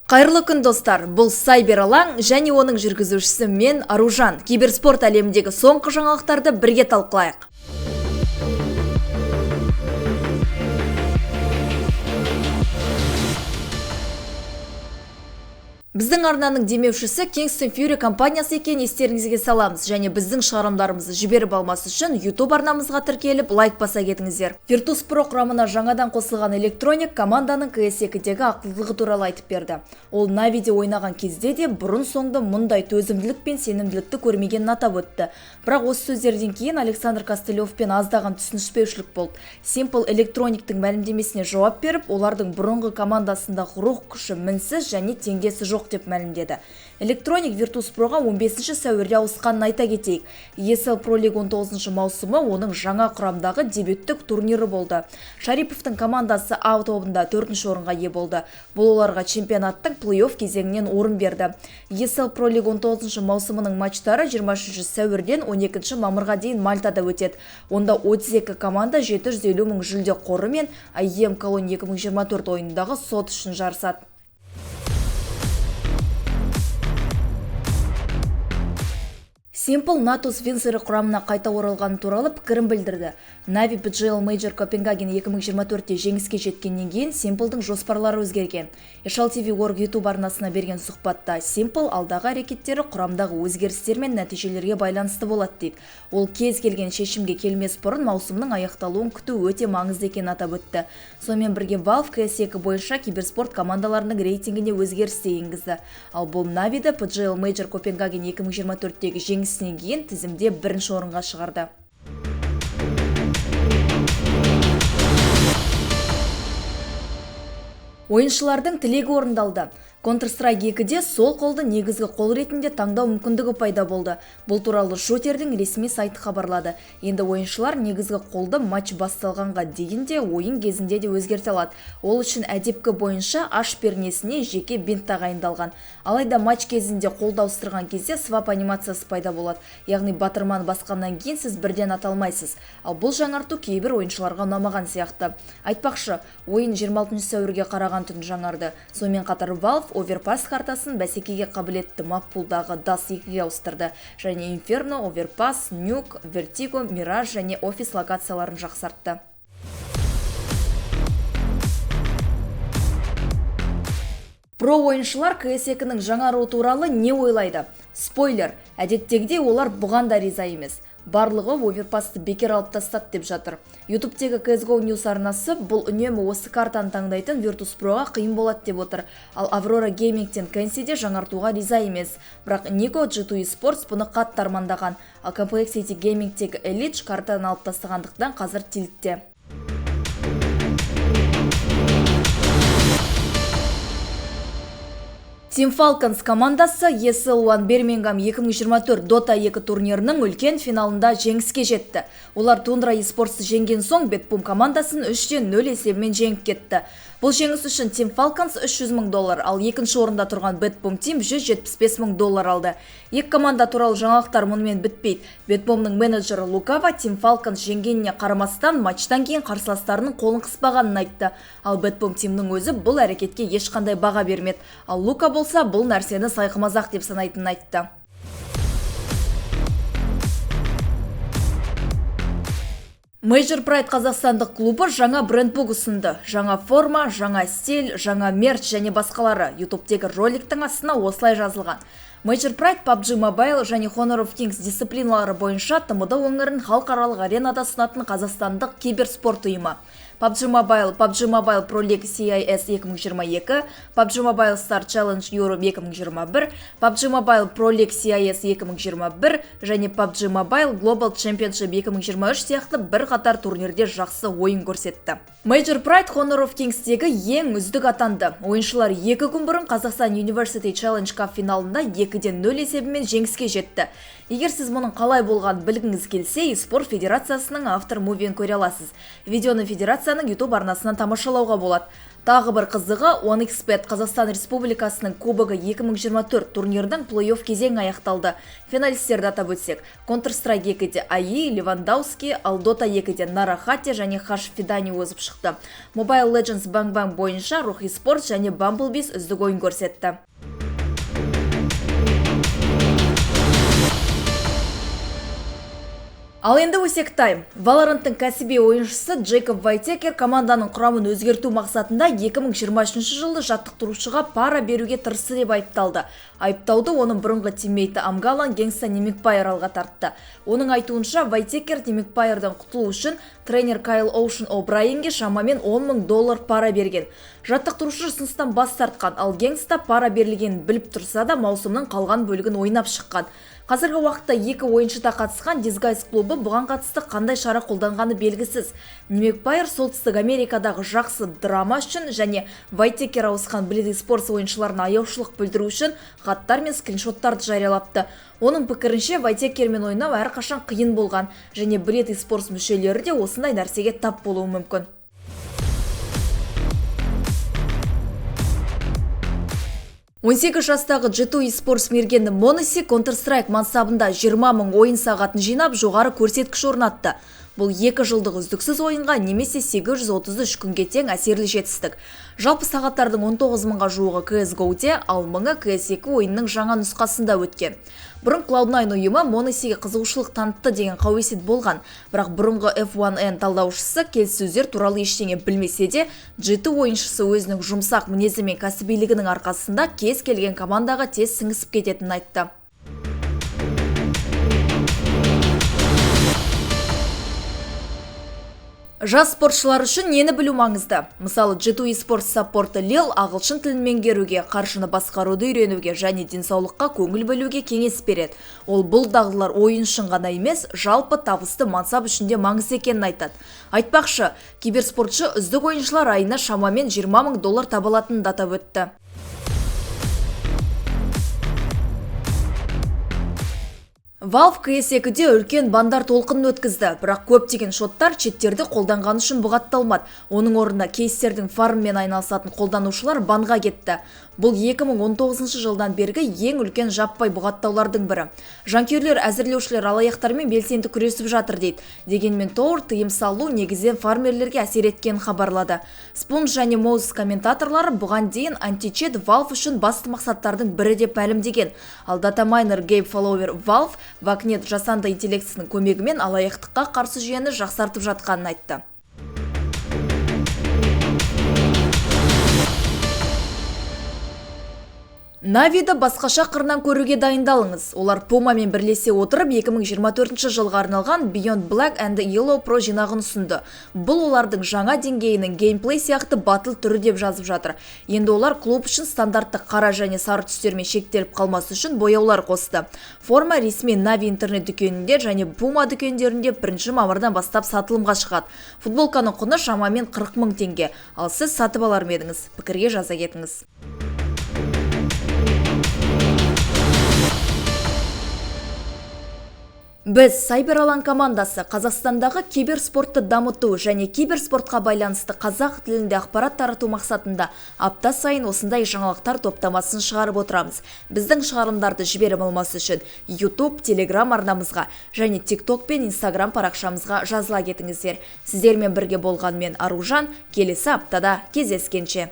Қайырлы күн достар, бұл Сайбер алаң және оның жүргізушісі мен Аружан. Киберспорт әлеміндегі соңғы жаңалықтарды бірге талқылайық. Біздің арнаның демеушісі Kingston Fury компаниясы екенін естеріңізге саламыз, және біздің шығарымдарымызды жіберіп алмас үшін YouTube арнамызға тіркеліп, лайк баса кетіңіздер. Virtus.pro құрамына жаңадан қосылған электроник команданың CS2-дегі ақылдылығы туралы айтып берді. Ол Navi'де ойнаған кезде де бұрын-соңды мұндай төзімділік пен сенімділікті көрмегенін атап өтті. Бірақ осы сөздерден кейін Александр Костылевпен аздаған түсініспеушілік болды. Simple Electronics'тің мәлімдемесіне жауап беріп, олардың бұрынғы командасындағы рух күші мінсіз және теңдесі жоқ деп мәлімдеді. Electronic Virtus.proға 15 сәуірде ауысқанын айта кетейік. ESL Pro League 19 маусымы оның жаңа құрамдағы дебюттік турнирі болды. Шариповтың командасы А тобында 4-ші орынға ие болды. Бұл оларға чемпионаттың плей-офф кезеңінен орын берді. ESL Pro League 19 маусымының матчтары 23 сәуірден 12 мамырға дейін Мальтада өтеді. Онда 32 команда 750 мың жүлде қоры мен IEM Cologne 2024 ойындағы сот үшін жарысады. Simple Natus Винсері құрамына қайта оралғаны туралы пікірін білдірді. Navi PGL Major Copenhagen 2024-те жеңіске жеткеннен кейін Simple'дың жоспарлары өзгерген. Eshal TV.org YouTube арнасына берген сұхбатта Simple алдағы әрекеттері құрамдағы өзгерістер мен нәтижелерге байланысты болады дейді. Ол кез келген шешімге келмес бұрын маусымның аяқталуын күту өте маңызды екенін атап өтті. Сонымен бірге Valve CS2 бойынша киберспорт командаларының рейтингіне өзгерісті енгізді. Ал бұл Navi'ді PGL Major Copenhagen 2024-тегі жеңісінен кейін тізімде бірінші орынға шығарды. Ойыншылардың тілегі орындалды. Counter-Strike 2-де сол қолды негізгі қол ретінде таңдау мүмкіндігі пайда болды. Бұл туралы шутердің ресми сайты хабарлады. Енді ойыншылар негізгі қолды матч басталғанға дейін де ойын кезінде де өзгерте алады. Ол үшін әдепкі бойынша H пернесіне жеке бинт тағайындалған. Алайда матч кезінде қолды ауыстырған кезде свап анимациясы пайда болады. Яғни батырман басқаннан кейін сіз бірден аталмайсыз. Ал бұл жаңарту кейбір ойыншыларға ұнамаған сияқты. Айтпақшы, ойын 26 сәуірге қараған түн жаңарды. Сонымен қатар Valve Overpass картасын бәсекеге қабілетті маппулдағы DAS 2-ге ауыстырды, және Inferno, Overpass, Nuke, Vertigo, Mirage және офис локацияларын жақсартты. Про ойыншылар CS2-нің жаңаруы туралы не ойлайды? Спойлер, әдеттегідей олар бұған да риза емес. Барлығы Overpass'ты бекер алып тастады деп жатыр. YouTube-тегі CSGO News арнасы бұл үнемі осы картаны таңдайтын Virtus.proға қиын болады деп отыр. Ал Aurora Gaming-тен Кэнсиде жаңартуға риза емес. Бірақ Nico G2 Esports бұны қатты армандаған. Ал Complexity Gaming-тегі Elite картаны алып тастағандықтан қазір тилтте. Team Falcons командасы ESL One Birmingham 2024 Dota 2 турнирінің үлкен финалында жеңіске жетті. Олар Tundra Esports'ты жеңген соң Betboom командасын 3-0 есебімен жеңіп кетті. Бұл жеңіс үшін Team Falcons $300 мың, ал екінші орында тұрған Betboom Team $175 мың алды. Екі команда туралы жаңалықтар мұнымен бітпейді. Betboomның менеджері Лукава Team Falcons жеңгеніне қарамастан матчтан кейін қарсыластарының қолын қыспағанын айтты. Ал Betboom Teamның өзі бұл әрекетке ешқандай баға бермеді. Ал Лука болса бұл нәрсені сайқымазақ деп санайтынын айтты. Major Pride қазақстандық клубы жаңа брендбук ұсынды. Жаңа форма, жаңа стиль, жаңа мерч және басқалары. YouTube-тегі роликтің астына осылай жазылған. Major Pride PUBG Mobile және Honor of Kings дисциплиналары бойынша TMD өңірін халықаралық аренада ұсынатын қазақстандық киберспорт ұйымы. PUBG Mobile Pro League CIS 2022, PUBG Mobile Star Challenge Europe 2021, PUBG Mobile Pro League CIS 2021 және PUBG Mobile Global Championship 2023 сияқты бір қатар турнирде жақсы ойын көрсетті. Major Pride Honor of Kings-тегі ең үздік атанды. Ойыншылар 2 күн бұрын Қазақстан University Challenge Cup финалында 2-0 есебімен жеңіске жетті. Егер сіз мұның қалай болған білгіңіз келсе, eSport Федерациясының автор мувиін көре аласыз. Видеоны федерация федерацияның YouTube арнасынан тамашалауға болады. Тағы бір қызығы, 1xBet Қазақстан Республикасының Кубогы 2024 турнирдің плей-офф кезеңі аяқталды. Финалистерді атап өтсек, Counter-Strike 2-де Аи, Левандауски, ал Dota 2-де Нарахати және Хаш Фидани озып шықты. Mobile Legends Bang Bang бойынша Рухи Спорт және Bumblebees үздік ойын көрсетті. Ал енді өсек тайм. Valorant'тың кәсіби ойыншысы Джейкоб Вайтекер команданың құрамын өзгерту мақсатында 2023 жылды жаттықтырушыға пара беруге тырысты деп айыпталды. Айыптауды оның бұрынғы тиммейті Амгалан Генгста Немикпайр алға тартты. Оның айтуынша, Вайтекер Немикпайрдан құтылу үшін тренер Кайл Оушен О'Брайенге шамамен $10,000 пара берген. Жаттықтырушы ұсыныстан бас тартқан, ал Генгста пара берілгенін біліп тұрса да маусымның қалған бөлігін ойнап шыққан. Қазіргі уақытта екі ойыншыда қатысқан Disguise клубы бұған қатысты қандай шара қолданғаны белгісіз. Немикпайр Солтүстік Америкадағы жақсы драма үшін және Вайтекер ауысқан Bleed Esports ойыншыларына аяушылық білдіру үшін хаттар мен скриншоттарды жариялапты. Оның пікірінше Вайтекермен ойнау әрқашан қиын болған және Bleed Esports мүшелері де осындай нәрсеге тап болуы мүмкін. 18 жастағы G2 eSports мергені Моноси Counter-Strike мансабында 20,000 ойын сағатын жинап, жоғары көрсеткіш орнатты. Бұл 2 жылдық үздіксіз ойынға немесе 833 күнге тең әсерлі жетістік. Жалпы сағаттардың 19,000-ға жуығы CSGO-де, ал 1000-ы CS2 ойынның жаңа нұсқасында өткен. Бұрын Cloud9 ұйымы Моносиге қызығушылық танытты деген қауесет болған, бірақ бұрынғы F1N талдаушысы келіссөздер туралы ештеңе білмесе де, G2 ойыншысы өзінің жұмсақ мінезі мен кәсібилігінің арқасында кез келген командаға тез сіңісіп кететінін айтты. Жас спортшылар үшін нені білу маңызды? Мысалы, G2 eSports саппорты Лил ағылшын тілін меңгеруге, қаржыны басқаруды үйренуге және денсаулыққа көңіл бөлуге кеңес береді. Ол бұл дағдылар ойын үшін ғана емес, жалпы табысты мансап үшін де маңызды екенін айтады. Айтпақшы, киберспортшы үздік ойыншылар айына шамамен $20,000 таба алатынын атап өтті. Valve CS2-де үлкен бандар толқынын өткізді, бірақ көптеген шоттар четтерді қолданған үшін бұғатталмады. Оның орнына кейстердің фарммен айналысатын қолданушылар банға кетті. Бұл 2019 жылдан бергі ең үлкен жаппай бұғаттаулардың бірі. Жанкүйерлер әзірлеушілер алаяқтармен белсенді күресіп жатыр дейді. Дегенмен Тоур тыйым салу негізінен фармерлерге әсер еткенін хабарлады. Спун және Моуз комментаторлары бұған дейін античет Valve үшін басты мақсаттардың бірі деп мәлімдеген. Ал датамайнер Гейб Фолловер Valve Вакнет жасанды интеллектісінің көмегімен алаяқтыққа қарсы жүйені жақсартып жатқанын айтты. Навиді басқаша қырынан көруге дайындалыңыз. Олар Pumaмен бірлесе отырып 2024 жылға арналған Beyond Black and Yellow Pro жинағын ұсынды. Бұл олардың жаңа деңгейінің геймплей сияқты батыл түрі деп жазып жатыр. Енді олар клуб үшін стандартты қара және сары түстермен шектеліп қалмасы үшін бояулар қосты. Форма ресми Navi интернет дүкенінде және Puma дүкендерінде 1 мамырдан бастап сатылымға шығады. Футболканың құны шамамен 40,000 теңге. Ал сіз сатып алар ма едіңіз? Пікірге жаза кетіңіз. Біз Сайбералан командасы Қазақстандағы киберспортты дамыту және киберспортқа байланысты қазақ тілінде ақпарат тарату мақсатында апта сайын осындай жаңалықтар топтамасын шығарып отырамыз. Біздің шығарылымдарды жіберіп алмас үшін YouTube, Telegram арнамызға және TikTok пен Instagram парақшамызға жазыла кетіңіздер. Сіздермен бірге болған мен Аружан, келесі аптада кездескенше.